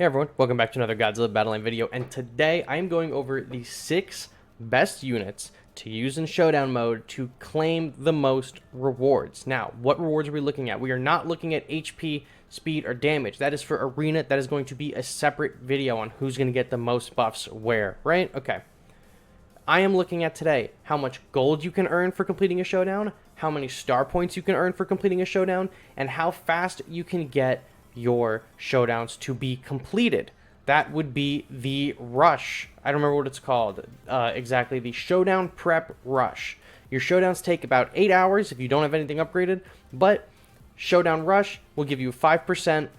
Hey everyone, welcome back to another Godzilla Battleline video, and today I'm going over the 6 best units to use in Showdown mode to claim the most rewards. Now, what rewards are we looking at? We are not looking at HP, speed, or damage. That is for Arena. That is going to be a separate video on who's going to get the most buffs where, right? Okay. I am looking at today how much gold you can earn for completing a Showdown, how many star points you can earn for completing a Showdown, and how fast you can get your showdowns to be completed. That would be the rush. I don't remember what it's called exactly. The showdown prep rush. Your showdowns take about 8 hours if you don't have anything upgraded, but showdown rush will give you 5%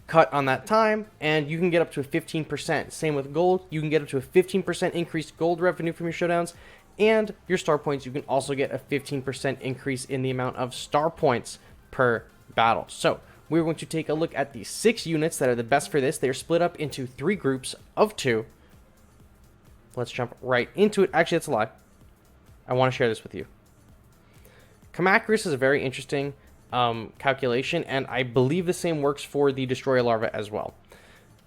cut on that time, and you can get up to a 15%. Same with gold. You can get up to a 15% increased gold revenue from your showdowns, and your star points, you can also get a 15% increase in the amount of star points per battle. So we're going to take a look at the 6 units that are the best for this. They are split up into 3 groups of 2. Let's jump right into it. Actually, that's a lie. I want to share this with you. Kamacris is a very interesting calculation, and I believe the same works for the Destroyer Larva as well.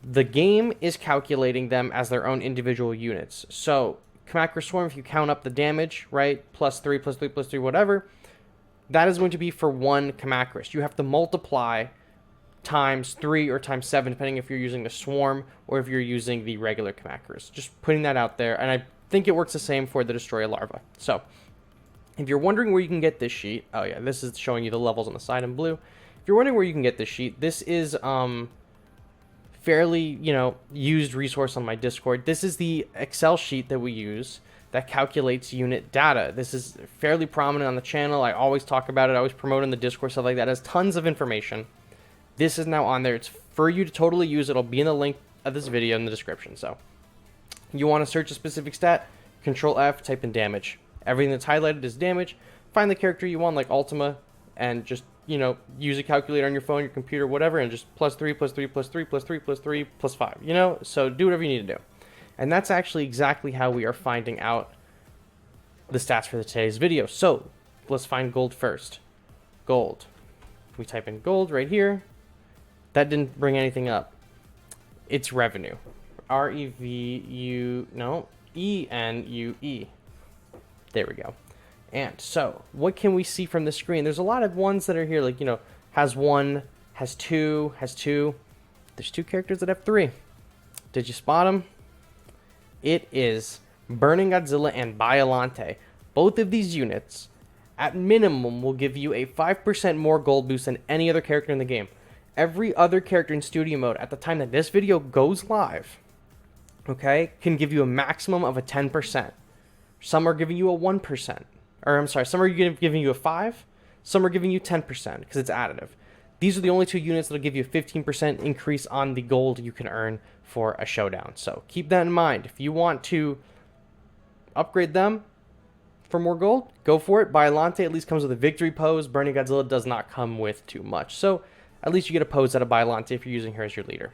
The game is calculating them as their own individual units. So, Kamacris Swarm, if you count up the damage, right, plus 3, plus 3, plus 3, whatever, that is going to be for one Kamacris. You have to multiply times 3 or times 7, depending if you're using the Swarm or if you're using the regular Kamacris. Just putting that out there, and I think it works the same for the Destroyer Larva. So, if you're wondering where you can get this sheet, oh yeah, this is showing you the levels on the side in blue. If you're wondering where you can get this sheet, this is fairly, used resource on my Discord. This is the Excel sheet that we use that calculates unit data. This is fairly prominent on the channel. I always talk about it. I always promote it in the Discord, stuff like that. It has tons of information. This is now on there. It's for you to totally use. It'll be in the link of this video in the description. So you want to search a specific stat, Control F, type in damage. Everything that's highlighted is damage. Find the character you want, like Ultima, and just, use a calculator on your phone, your computer, whatever, and just plus 3, plus 3, plus 3, plus 3, plus 3, plus 5, So do whatever you need to do. And that's actually exactly how we are finding out the stats for today's video. So let's find gold first. Gold. We type in gold right here. That didn't bring anything up. It's revenue. R-E-V-U, no, E-N-U-E. There we go. And so what can we see from the screen? There's a lot of ones that are here, like, has 1, has 2, has 2. There's 2 characters that have 3. Did you spot them? It is Burning Godzilla and Biollante. Both of these units, at minimum, will give you a 5% more gold boost than any other character in the game. Every other character in studio mode at the time that this video goes live, okay, can give you a maximum of a 10%. Some are giving you a 1%. Or, I'm sorry, some are giving you a 5. Some are giving you 10% because it's additive. These are the only 2 units that will give you a 15% increase on the gold you can earn for a showdown. So keep that in mind. If you want to upgrade them for more gold, go for it. Biollante at least comes with a victory pose. Burning Godzilla does not come with too much. So at least you get a pose out of Biollante if you're using her as your leader.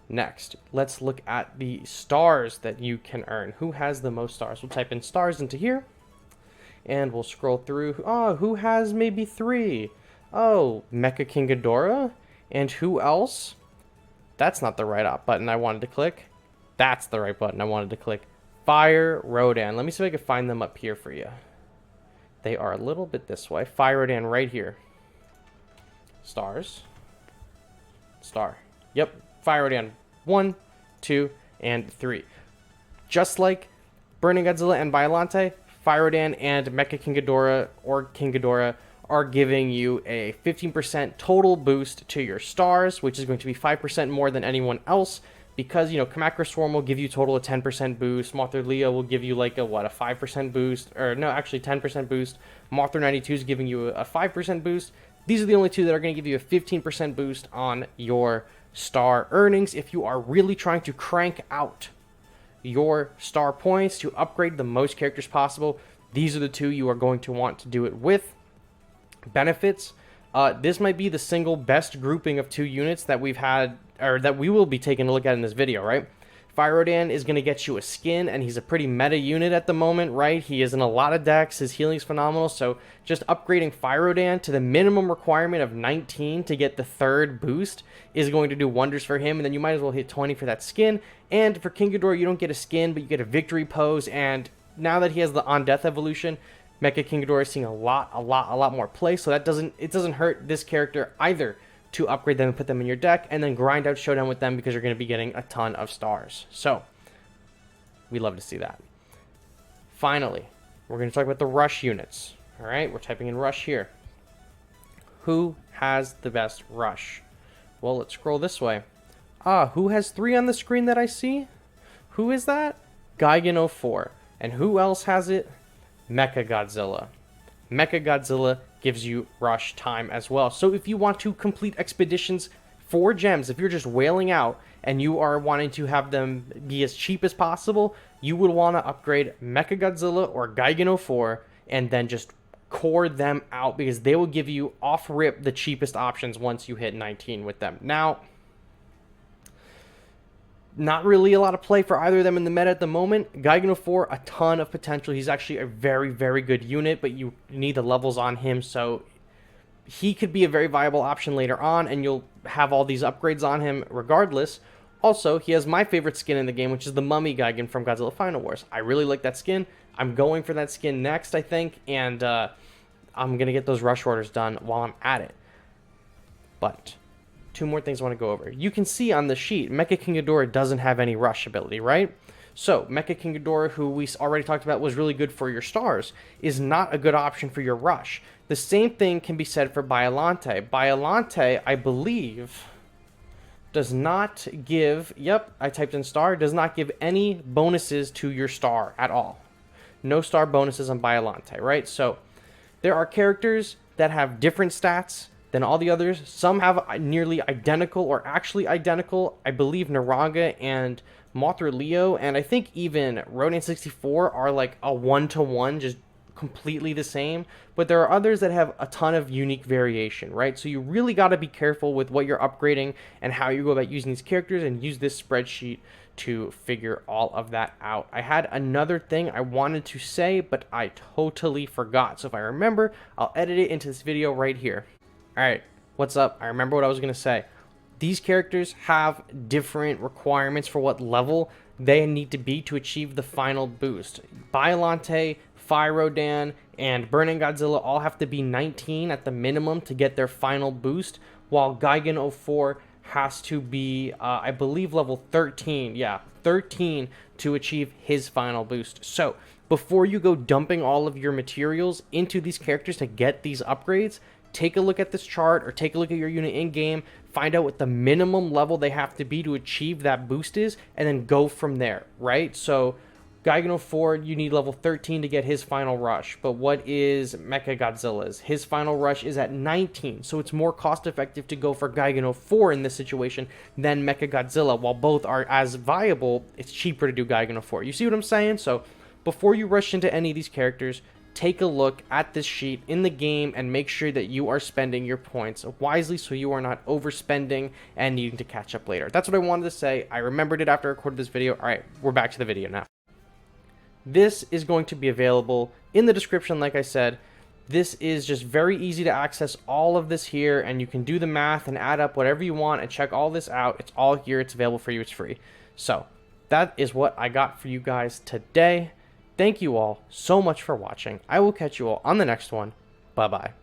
Next, let's look at the stars that you can earn. Who has the most stars? We'll type in stars into here, and we'll scroll through. Oh, who has maybe 3? Oh, Mecha King Ghidorah. And who else? That's not the right button I wanted to click. That's the right button I wanted to click. Fire Rodan. Let me see if I can find them up here for you. They are a little bit this way. Fire Rodan right here. Stars. Star. Yep. Fire Rodan 1, 2, and 3. Just like Burning Godzilla and Biollante, Fire Rodan and Mecha King Ghidorah or King Ghidorah are giving you a 15% total boost to your stars, which is going to be 5% more than anyone else, because, Kamacris Swarm will give you total of 10% boost, Mothra Leo will give you like a 5% boost, or no, actually 10% boost, Mothra 92 is giving you a 5% boost. These are the only 2 that are going to give you a 15% boost on your star earnings if you are really trying to crank out your star points to upgrade the most characters possible. These are the 2 you are going to want to do it with. Benefits. This might be the single best grouping of 2 units that we've had, or that we will be taking a look at in this video, right? Fyrodan is going to get you a skin, and he's a pretty meta unit at the moment, right? He is in a lot of decks. His healing's phenomenal, so just upgrading Fyrodan to the minimum requirement of 19 to get the third boost is going to do wonders for him, and then you might as well hit 20 for that skin. And for King Ghidorah, you don't get a skin, but you get a victory pose, and now that he has the On Death evolution, Mecha King Ghidorah is seeing a lot more play, so it doesn't hurt this character either to upgrade them and put them in your deck, and then grind out Showdown with them because you're going to be getting a ton of stars. So, we love to see that. Finally, we're going to talk about the rush units. Alright, we're typing in rush here. Who has the best rush? Well, let's scroll this way. Who has 3 on the screen that I see? Who is that? Gigan 04. And who else has it? Mecha Godzilla. Mecha Godzilla gives you rush time as well. So if you want to complete expeditions for gems, if you're just wailing out and you are wanting to have them be as cheap as possible, you would want to upgrade Mecha Godzilla or Gigan 04 and then just core them out, because they will give you off rip the cheapest options once you hit 19 with them. Now, not really a lot of play for either of them in the meta at the moment. Gigan 04, a ton of potential. He's actually a very good unit, but you need the levels on him, so he could be a very viable option later on, and you'll have all these upgrades on him regardless. Also, he has my favorite skin in the game, which is the Mummy Gigan from Godzilla Final Wars. I really like that skin. I'm going for that skin next, I think, and I'm going to get those rush orders done while I'm at it. But 2 more things I want to go over. You can see on the sheet, Mecha King Ghidorah doesn't have any rush ability, right? So, Mecha King Ghidorah, who we already talked about was really good for your stars, is not a good option for your rush. The same thing can be said for Biollante. Biollante, I believe, does not give, yep, I typed in star, does not give any bonuses to your star at all. No star bonuses on Biollante, right? So, there are characters that have different stats than all the others. Some have nearly identical or actually identical. I believe Naranga and Mothra Leo, and I think even Rodan 64 are like a 1-to-1, just completely the same. But there are others that have a ton of unique variation, right? So you really got to be careful with what you're upgrading and how you go about using these characters, and use this spreadsheet to figure all of that out. I had another thing I wanted to say, but I totally forgot. So if I remember, I'll edit it into this video right here. Alright, what's up? I remember what I was going to say. These characters have different requirements for what level they need to be to achieve the final boost. Biollante, Fyrodan, and Burning Godzilla all have to be 19 at the minimum to get their final boost, while Gigan 04 has to be, I believe, level 13. Yeah, 13 to achieve his final boost. So, before you go dumping all of your materials into these characters to get these upgrades, take a look at this chart or take a look at your unit in-game, find out what the minimum level they have to be to achieve that boost is, and then go from there, right? So, Gigan 04, you need level 13 to get his final rush. But what is Mecha Godzilla's? His final rush is at 19, so it's more cost-effective to go for Gigan 04 in this situation than Mecha Godzilla. While both are as viable, it's cheaper to do Gigan 04. You see what I'm saying? So, before you rush into any of these characters, take a look at this sheet in the game and make sure that you are spending your points wisely so you are not overspending and needing to catch up later. That's what I wanted to say. I remembered it after I recorded this video. All right, we're back to the video now. This is going to be available in the description, like I said. This is just very easy to access all of this here, and you can do the math and add up whatever you want and check all this out. It's all here. It's available for you. It's free. So that is what I got for you guys today. Thank you all so much for watching. I will catch you all on the next one. Bye-bye.